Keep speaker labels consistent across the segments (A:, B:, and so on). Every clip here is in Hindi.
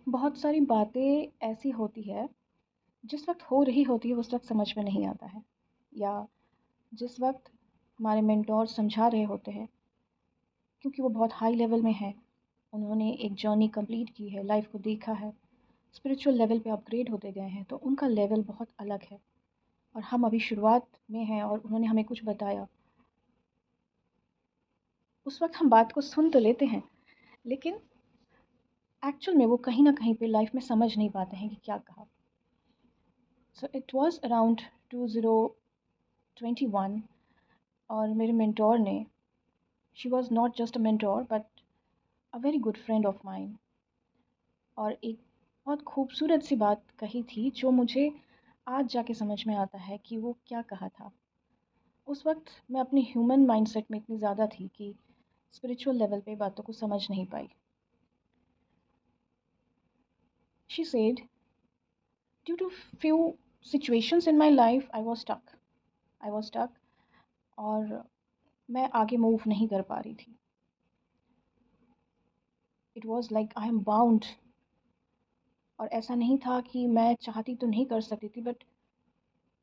A: बहुत सारी बातें ऐसी होती है, जिस वक़्त हो रही होती है उस वक़्त समझ में नहीं आता है, या जिस वक़्त हमारे मेंटोर समझा रहे होते हैं, क्योंकि वो बहुत हाई लेवल में हैं, उन्होंने एक जर्नी कंप्लीट की है, लाइफ़ को देखा है, स्पिरिचुअल लेवल पे अपग्रेड होते गए हैं, तो उनका लेवल बहुत अलग है और हम अभी शुरुआत में हैं और उन्होंने हमें कुछ बताया। उस वक़्त हम बात को सुन तो लेते हैं, लेकिन एक्चुअल में वो कहीं न कहीं पे लाइफ़ में समझ नहीं पाते हैं कि क्या कहा। सो इट वाज़ अराउंड 2021 और मेरे मेंटोर ने, she was not just a mentor but a very good friend of mine, और एक बहुत खूबसूरत सी बात कही थी जो मुझे आज जाके समझ में आता है कि वो क्या कहा था। उस वक़्त मैं अपनी ह्यूमन माइंडसेट में इतनी ज़्यादा थी कि स्पिरिचुअल लेवल पे बातों को समझ नहीं पाई। She said, due to few situations in my life I was stuck और मैं आगे मूव नहीं कर पा रही थी। It was like I am bound, और ऐसा नहीं था कि मैं चाहती तो नहीं कर सकती थी, but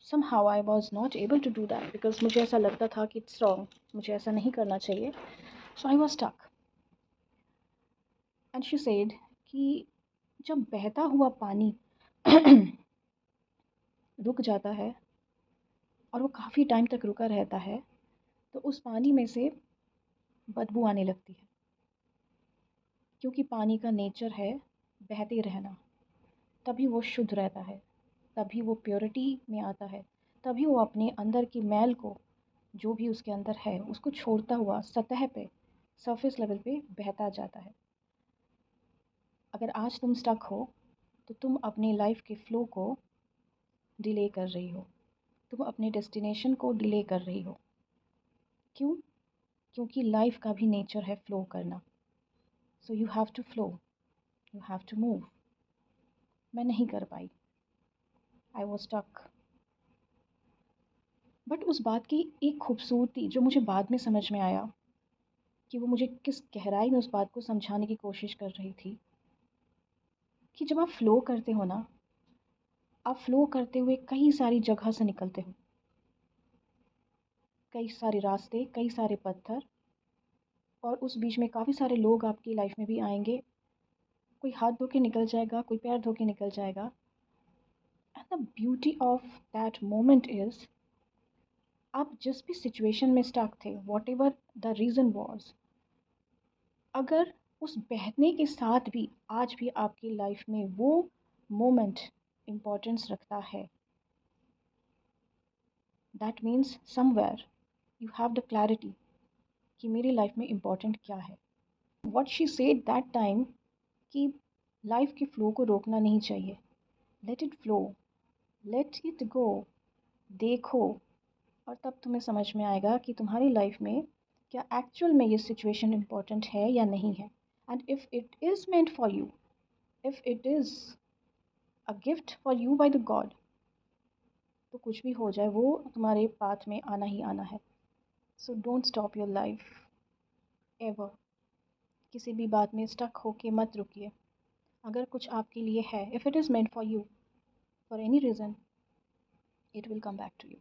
A: somehow I was not able to do that because मुझे ऐसा लगता था कि it's wrong, मुझे ऐसा नहीं करना चाहिए। So I was stuck and she said कि जब बहता हुआ पानी रुक जाता है और वो काफ़ी टाइम तक रुका रहता है, तो उस पानी में से बदबू आने लगती है, क्योंकि पानी का नेचर है बहते रहना। तभी वो शुद्ध रहता है, तभी वो प्योरिटी में आता है, तभी वो अपने अंदर की मैल को, जो भी उसके अंदर है, उसको छोड़ता हुआ सतह पे, सरफेस लेवल पे बहता जाता है। अगर आज तुम स्टक हो तो तुम अपनी लाइफ के फ़्लो को डिले कर रही हो, तुम अपने डेस्टिनेशन को डिले कर रही हो। क्यों? क्योंकि लाइफ का भी नेचर है फ़्लो करना। So you have to flow, you have to move. मैं नहीं कर पाई, आई वॉज स्टक। बट उस बात की एक खूबसूरती जो मुझे बाद में समझ में आया, कि वो मुझे किस गहराई में उस बात को समझाने की कोशिश कर रही थी, कि जब आप फ़्लो करते हो ना, आप फ़्लो करते हुए कई सारी जगह से निकलते हो, कई सारे रास्ते, कई सारे पत्थर, और उस बीच में काफ़ी सारे लोग आपकी लाइफ में भी आएंगे। कोई हाथ धो के निकल जाएगा, कोई पैर धो के निकल जाएगा। And the beauty of that moment is, आप जिस भी सिचुएशन में स्टक थे, what ever the reason was, अगर उस बहने के साथ भी आज भी आपकी लाइफ में वो मोमेंट इम्पोर्टेंस रखता है, that means somewhere you have the clarity कि मेरी लाइफ में इम्पोर्टेंट क्या है। What she said that time, कि लाइफ के फ़्लो को रोकना नहीं चाहिए, let it flow, let it go. देखो, और तब तुम्हें समझ में आएगा कि तुम्हारी लाइफ में क्या एक्चुअल में ये सिचुएशन इम्पोर्टेंट है या नहीं है। And if it is meant for you, if it is a gift for you by the God, तो कुछ भी हो जाए वो तुम्हारे पाथ में आना ही आना है। So don't stop your life ever. किसी भी बात में स्टक होके मत रुकिए। अगर कुछ आपके लिए है, if it is meant for you for any reason, it will come back to you.